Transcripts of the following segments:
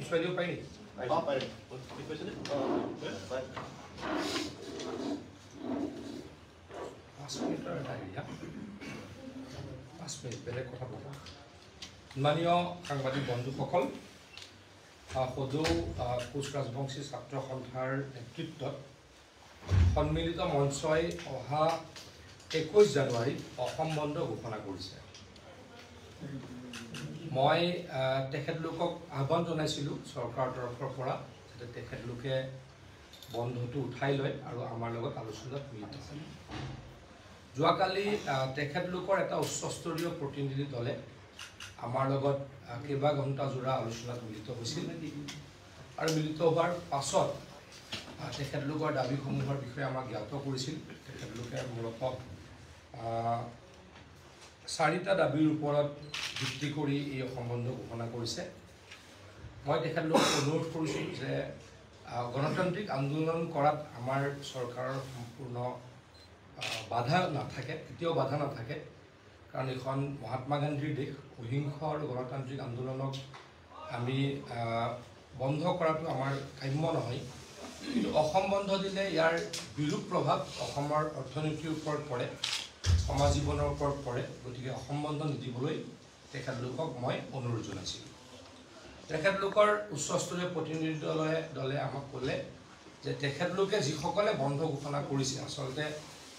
পিছুৱাই দিব পাৰি পাৰে 5 মিনিটৰ এটা এৰিয়া 5 মিনিট বেলেগ কথা পাতা মাননীয় সাংবাদিক বন্ধুসকল সদৌ কোচ ৰাজবংশী ছাত্ৰ সন্থাৰ নেতৃত্বত সন্মিলিত মঞ্চই অহা 21 জানুৱাৰীত অসম বন্ধ ঘোষণা কৰিছে মই তেখেতলোকক আহ্বান জনাইছিলোঁ চৰকাৰৰ তৰফৰ পৰা যাতে তেখেতলোকে বন্ধটো উঠাই লয় আৰু আমাৰ লগত আলোচনাত মিলিত হয় যোৱাকালি তেখেতলোকৰ এটা উচ্চস্তৰীয় প্ৰতিনিধি দলে আমাৰ লগত কেইবা ঘণ্টা জোৰা আলোচনাত মিলিত হৈছিল আৰু মিলিত হোৱাৰ পাছত তেখেতলোকৰ দাবীসমূহৰ বিষয়ে আমাক জ্ঞাত কৰিছিল তেখেতলোকে মূলতঃ 4টা দাবীৰ ওপৰত ভিত্তি কৰি এই সম্বন্ধ ঘোষণা কৰিছে মই তেখেতলোকক অনুৰোধ কৰিছোঁ যে গণতান্ত্ৰিক আন্দোলন কৰাত আমাৰ চৰকাৰৰ সম্পূৰ্ণ বাধা নাথাকে কেতিয়াও বাধা নাথাকে কাৰণ এখন মহাত্মা গান্ধীৰ দেশ অহিংস আৰু গণতান্ত্ৰিক আন্দোলনক আমি বন্ধ কৰাটো আমাৰ কাম্য নহয় কিন্তু অসম বন্ধ দিলে ইয়াৰ বিৰূপ প্ৰভাৱ অসমৰ অৰ্থনীতিৰ ওপৰত পৰে সমাজ জীৱনৰ ওপৰত পৰে গতিকে অসম বন্ধ নিদিবলৈ তেখেতলোকক মই অনুৰোধ জনাইছিলোঁ তেখেতলোকৰ উচ্চস্তৰীয় প্ৰতিনিধি দলে আমাক ক'লে যে তেখেতলোকে যিসকলে বন্ধ ঘোষণা কৰিছে আচলতে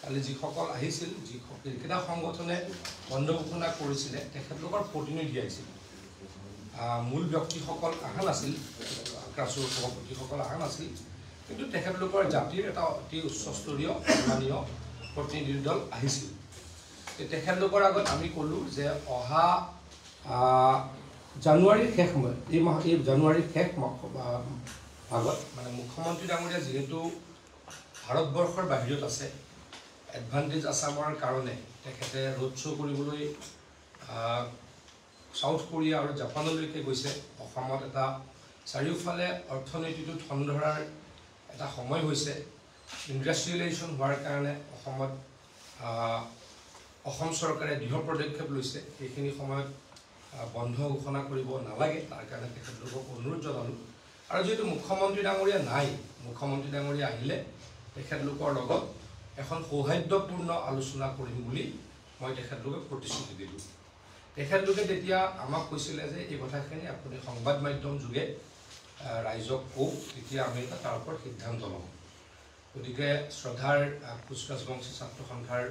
কালি যিসকল আহিছিল যিকেইটা সংগঠনে বন্ধ ঘোষণা কৰিছিলে তেখেতলোকৰ প্ৰতিনিধি আহিছিল মূল ব্যক্তিসকল অহা নাছিল ক্ৰাছৰ সভাপতিসকল অহা নাছিল কিন্তু তেখেতলোকৰ জাতিৰ এটা অতি উচ্চস্তৰীয় সন্মানীয় প্ৰতিনিধি দল আহিছিল তেখেতলোকৰ আগত আমি ক'লোঁ যে অহা জানুৱাৰীৰ শেষ সময়ত এই জানুৱাৰীৰ শেষ ভাগত মানে মুখ্যমন্ত্ৰী ডাঙৰীয়া যিহেতু ভাৰতবৰ্ষৰ বাহিৰত আছে এডভান্টেজ আছামৰ কাৰণে তেখেতে ৰোড শ্ব' কৰিবলৈ সাউথ কোৰিয়া আৰু জাপানলৈকে গৈছে অসমত এটা চাৰিওফালে অৰ্থনীতিটো ঠন ধৰাৰ এটা সময় হৈছে ইণ্ডাষ্ট্ৰিয়েলাইজেশ্যন হোৱাৰ কাৰণে অসমত অসম চৰকাৰে দৃঢ় পদক্ষেপ লৈছে সেইখিনি সময়ত বন্ধ ঘোষণা কৰিব নালাগে তাৰ কাৰণে তেখেতলোকক অনুৰোধ জনালোঁ আৰু যিহেতু মুখ্যমন্ত্ৰী ডাঙৰীয়া নাই মুখ্যমন্ত্ৰী ডাঙৰীয়া আহিলে তেখেতলোকৰ লগত এখন সৌহাৰ্দ্যপূৰ্ণ আলোচনা কৰিম বুলি মই তেখেতলোকক প্ৰতিশ্ৰুতি দিলোঁ তেখেতলোকে তেতিয়া আমাক কৈছিলে যে এই কথাখিনি আপুনি সংবাদ মাধ্যম যোগে ৰাইজক কওক তেতিয়া আমি তাৰ ওপৰত সিদ্ধান্ত ল'ম গতিকে শ্ৰদ্ধাৰ কোচ ৰাজবংশী ছাত্ৰ সন্থাৰ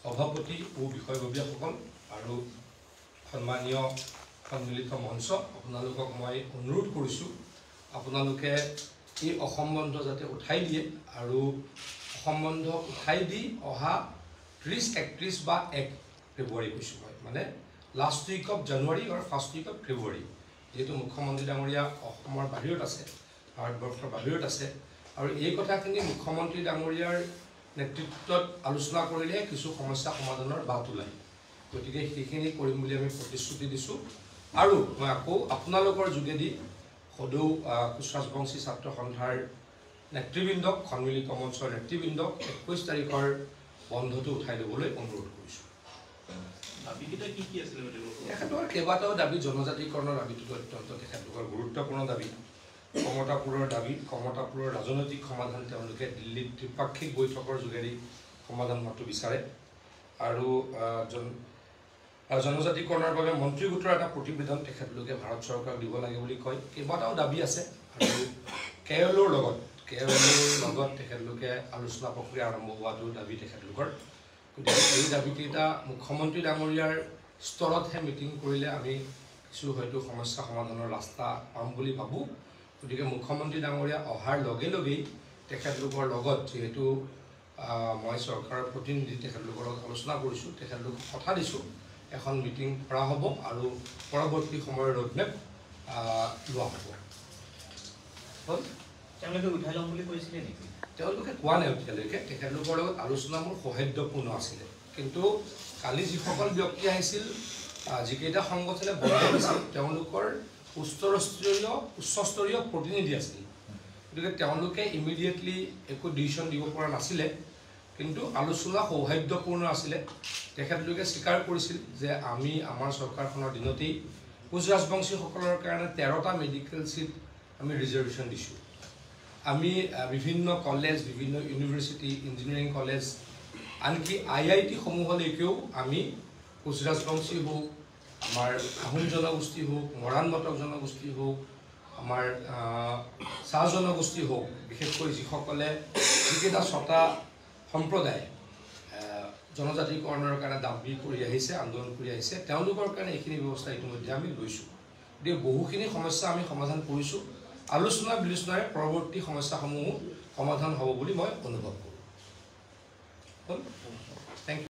সভাপতি ও বিষয়ববীয়াসকল আৰু সন্মানীয় সন্মিলিত মঞ্চ আপোনালোকক মই অনুৰোধ কৰিছোঁ আপোনালোকে এই অসম বন্ধ যাতে উঠাই দিয়ে আৰু অসম বন্ধ উঠাই দি অহা 30, 31 বা 1 ফেব্ৰুৱাৰী কৈছোঁ মই মানে লাষ্ট উইক অফ জানুৱাৰী আৰু ফাৰ্ষ্ট উইক অফ ফেব্ৰুৱাৰী যেহেতু মুখ্যমন্ত্ৰী ডাঙৰীয়া অসমৰ বাহিৰত আছে ভাৰতবৰ্ষৰ বাহিৰত আছে আৰু এই কথাখিনি মুখ্যমন্ত্ৰী ডাঙৰীয়াৰ নেতৃত্বত আলোচনা কৰিলে কিছু সমস্যা সমাধানৰ বাট ওলায় গতিকে সেইখিনি কৰিম বুলি আমি প্ৰতিশ্ৰুতি দিছোঁ আৰু মই আকৌ আপোনালোকৰ যোগেদি সদৌ কোচ ৰাজবংশী ছাত্ৰ সন্থাৰ নেতৃবৃন্দক সন্মিলিত মঞ্চৰ নেতৃবৃন্দক 21 তাৰিখৰ বন্ধটো উঠাই ল'বলৈ অনুৰোধ কৰিছোঁ তেখেতৰ কেইবাটাও দাবী জনজাতিকৰণৰ দাবীটো অত্যন্ত তেখেতলোকৰ গুৰুত্বপূৰ্ণ দাবী কমতাপুৰৰ দাবী কমতাপুৰৰ ৰাজনৈতিক সমাধান তেওঁলোকে দিল্লীত ত্ৰিপাক্ষিক বৈঠকৰ যোগেদি সমাধান হোৱাটো বিচাৰে আৰু জনজাতিকৰণৰ বাবে মন্ত্ৰী গোটৰ এটা প্ৰতিবেদন তেখেতলোকে ভাৰত চৰকাৰক দিব লাগে বুলি কয় কেইবাটাও দাবী আছে আৰু কেৰলৰ লগত তেখেতলোকে আলোচনা প্ৰক্ৰিয়া আৰম্ভ হোৱাটো দাবী তেখেতলোকৰ গতিকে এই দাবীকেইটা মুখ্যমন্ত্ৰী ডাঙৰীয়াৰ স্তৰতহে মিটিং কৰিলে আমি কিছু হয়তো সমস্যা সমাধানৰ ৰাস্তা পাম বুলি ভাবোঁ গতিকে মুখ্যমন্ত্ৰী ডাঙৰীয়া অহাৰ লগে লগেই তেখেতলোকৰ লগত যিহেতু মই চৰকাৰৰ প্ৰতিনিধি তেখেতলোকৰ লগত আলোচনা কৰিছোঁ তেখেতলোকক কথা দিছোঁ এখন মিটিং কৰা হ'ব আৰু পৰৱৰ্তী সময়ৰ ৰোডমেপ লোৱা হ'ব তেওঁলোকে উঠাই ল'ম বুলি কৈছিলে নেকি তেওঁলোকে কোৱা নাই এতিয়ালৈকে তেখেতলোকৰ লগত আলোচনা মোৰ সৌহাৰ্দ্যপূৰ্ণ আছিলে কিন্তু কালি যিসকল ব্যক্তি আহিছিল যিকেইটা সংগঠনে বন্ধ দিছিল তেওঁলোকৰ উচ্চস্তৰীয় প্ৰতিনিধি আছিল গতিকে তেওঁলোকে ইমিডিয়েটলি একো ডিচিশ্যন দিব পৰা নাছিলে কিন্তু আলোচনা সৌহাৰ্দ্যপূৰ্ণ আছিলে তেখেতলোকে স্বীকাৰ কৰিছিল যে আমি আমাৰ চৰকাৰখনৰ দিনতেই কোচ ৰাজবংশীসকলৰ কাৰণে 13টা মেডিকেল চিট আমি ৰিজাৰ্ভেশ্যন দিছোঁ আমি বিভিন্ন কলেজ বিভিন্ন ইউনিভাৰ্চিটি ইঞ্জিনিয়াৰিং কলেজ আনকি IIT সমূহলৈকেও আমি কোচ ৰাজবংশী হোক আমাৰ আহোম জনগোষ্ঠী হোক মৰাণ মটক জনগোষ্ঠী হোক আমাৰ চাহ জনগোষ্ঠী হোক বিশেষকৈ যিসকলে যিকেইটা 6টা সম্প্ৰদায় জনজাতিকৰণৰ কাৰণে দাবী কৰি আহিছে আন্দোলন কৰি আহিছে তেওঁলোকৰ কাৰণে এইখিনি ব্যৱস্থা ইতিমধ্যে আমি লৈছোঁ গতিকে বহুখিনি সমস্যা আমি সমাধান কৰিছোঁ আলোচনা বিলোচনাৰে পৰৱৰ্তী সমস্যাসমূহ সমাধান হ'ব বুলি মই অনুভৱ কৰোঁ। Thank U.